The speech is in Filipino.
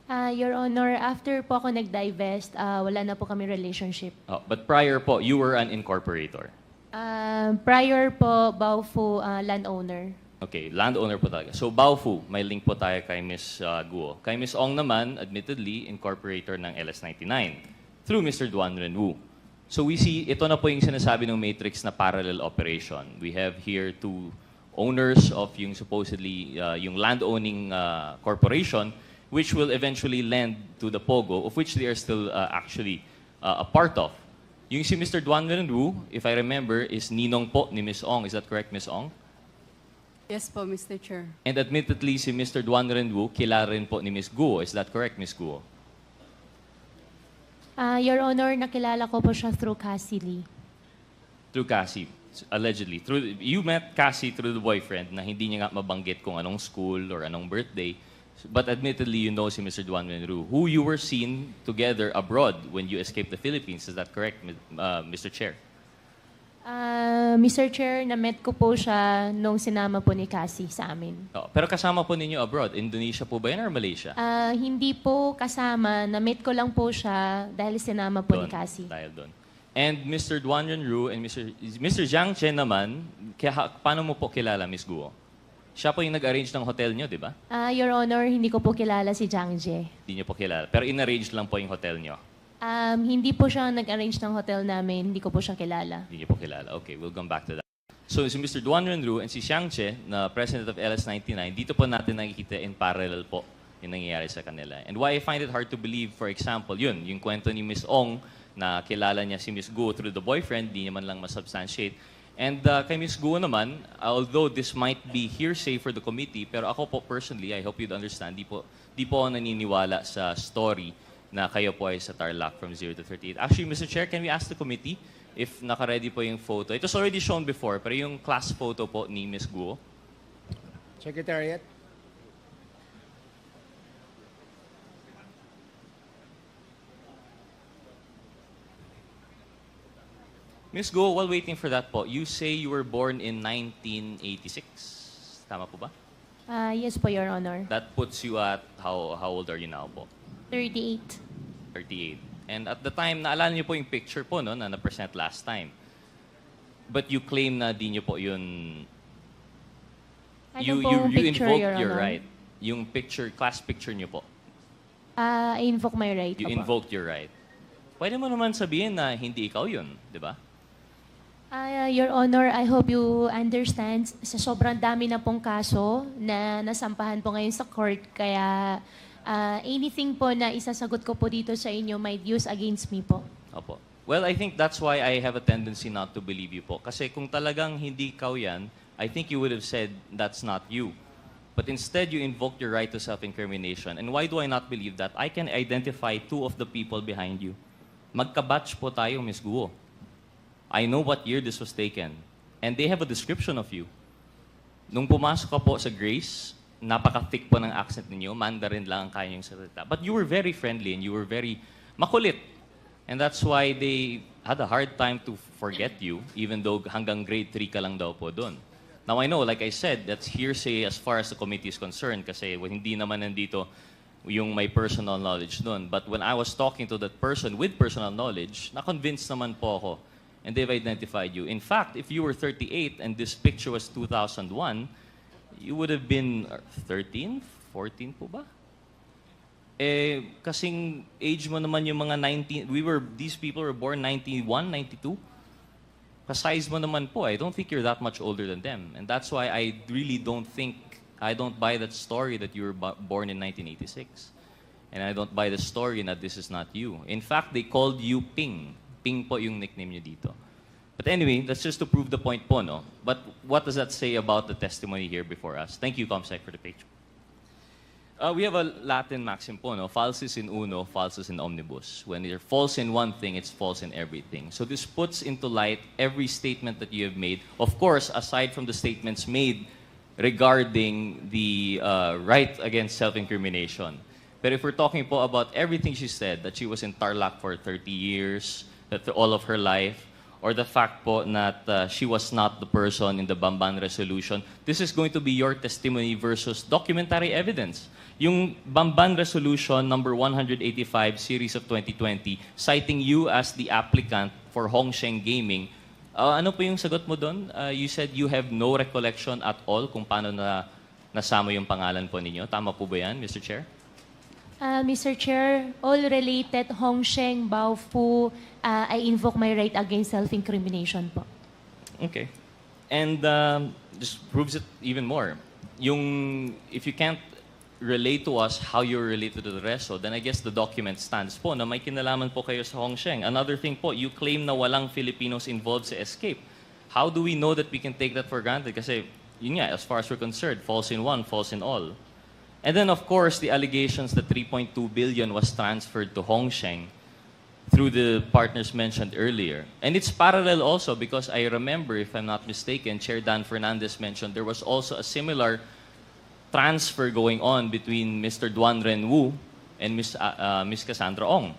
Your Honor, after po ako nag-divest, wala na po kami relationship. Oh, but prior po, you were an incorporator. Prior po, Baofu landowner. Okay, landowner po talaga. So, Baofu, may link po tayo kay Ms. Guo. Kay Ms. Ong naman, admittedly, incorporator ng LS99 through Mr. Duan Renwu. So, we see, ito na po yung sinasabi ng matrix na parallel operation. We have here two owners of yung supposedly, yung land-owning corporation, which will eventually lend to the POGO, of which they are still actually a part of. Yung si Mr. Duan Renwu, if I remember, is ninong po ni Ms. Ong. Is that correct, Ms. Ong? Yes po, Mr. Chair. And admittedly, si Mr. Duan Renwu, kilala rin po ni Ms. Guo. Is that correct, Ms. Guo? Your Honor, nakilala ko po siya through Cassie Lee. Through Cassie, allegedly. You met Cassie through the boyfriend na hindi niya nga mabanggit kung anong school or anong birthday. But admittedly, you know si Mr. Duan Renwu, who you were seen together abroad when you escaped the Philippines. Is that correct, Mr. Chair? Mr. Chair, na-met ko po siya nung sinama po ni Cassie sa amin. Oh, pero kasama po ninyo abroad. Indonesia po ba yan or Malaysia? Hindi po kasama. Na-met ko lang po siya dahil sinama po ni Cassie. Dahil doon. And Mr. Duan Renwu and Mr. Jiang Chen naman, paano mo po kilala, Ms. Guo? Siya po yung nag-arrange ng hotel nyo, di ba? Your Honor, hindi ko po kilala si Jiang Jie. Hindi nyo po kilala. Pero in-arrange lang po yung hotel nyo. Hindi po siya nag-arrange ng hotel namin. Hindi ko po siya kilala. Hindi niyo po kilala. Okay, we'll come back to that. So, si Mr. Duan Renwu and si Xiang Che, na president of LS99, dito po natin nakikita in parallel po yung nangyayari sa kanila. And why I find it hard to believe, for example, yung kwento ni Ms. Ong na kilala niya si Ms. Guo through the boyfriend, di naman lang masubstantiate. And kay Ms. Guo naman, although this might be hearsay for the committee, pero ako po personally, I hope you'd understand, di po ako naniniwala sa story na kayo po ay sa Tarlac from 0 to 38. Actually, Mr. Chair, can we ask the committee if naka-ready po yung photo? It was already shown before, pero yung class photo po ni Ms. Guo. Secretariat. Ms. Guo, while waiting for that po, you say you were born in 1986. Tama po ba? Yes po, Your Honor. That puts you at, how old are you now po? 38. 38. And at the time, naalala niyo po yung picture po no, na na-present last time. But you claim na di niyo po yun... Ano you picture, invoked Your your Honor? right. Yung picture, class picture niyo po. I invoke my right. You Opo. invoked your right. Pwede mo naman sabihin na hindi ikaw yun, di ba? Your Honor, I hope you understand, sa sobrang dami na pong kaso na nasampahan po ngayon sa court, kaya anything po na isasagot ko po dito sa inyo might use against me po. Opo. Well, I think that's why I have a tendency not to believe you po. Kasi kung talagang hindi ikaw yan, I think you would have said that's not you. But instead, you invoked your right to self-incrimination. And why do I not believe that? I can identify two of the people behind you. MagkaBATCH po tayo, Ms. Guo. I know what year this was taken. And they have a description of you. Nung pumasok ka po sa Grace, napaka-thick po ng accent ninyo, Mandarin lang ang kaya niyong salita. But you were very friendly and you were very makulit. And that's why they had a hard time to forget you, even though hanggang grade 3 ka lang daw po doon. Now I know, like I said, that's hearsay as far as the committee is concerned kasi hindi naman nandito yung may personal knowledge doon. But when I was talking to that person with personal knowledge, na-convinced naman po ako and they've identified you. In fact, if you were 38 and this picture was 2001, you would have been 13, 14 po ba? Eh, kasing age mo naman yung mga 19, these people were born 91, 92. Ka-size mo naman po, I don't think you're that much older than them. And that's why I really don't buy that story that you were born in 1986. And I don't buy the story that this is not you. In fact, they called you Ping. Ping po yung nickname nyo dito. But anyway, that's just to prove the point po, no? But what does that say about the testimony here before us? Thank you, Comsec, for the picture. We have a Latin maxim po, no? Falsis in uno, falsus in omnibus. When you're false in one thing, it's false in everything. So this puts into light every statement that you have made. Of course, aside from the statements made regarding the right against self-incrimination. But if we're talking po about everything she said, that she was in Tarlac for 30 years, that all of her life, or the fact po that she was not the person in the Bamban resolution, this is going to be your testimony versus documentary evidence. Yung Bamban resolution number 185 series of 2020 citing you as the applicant for Hongsheng Gaming, ano po yung sagot mo doon? You said you have no recollection at all kung paano na nasama yung pangalan po ninyo. Tama po ba yan, Mr. Chair? Mr. Chair, all related Hongsheng, Baofu, I invoke my right against self-incrimination po. Okay. And just proves it even more. Yung, if you can't relate to us how you're related to the resto, then I guess the document stands po na may kinalaman po kayo sa Hongsheng. Another thing po, you claim na walang Filipinos involved sa escape. How do we know that we can take that for granted? Kasi, yun nga, as far as we're concerned, false in one, false in all. And then, of course, the allegations that 3.2 billion was transferred to Hongsheng through the partners mentioned earlier. And it's parallel also because I remember, if I'm not mistaken, Chair Dan Fernandez mentioned there was also a similar transfer going on between Mr. Duan Renwu and Miss Cassandra Ong.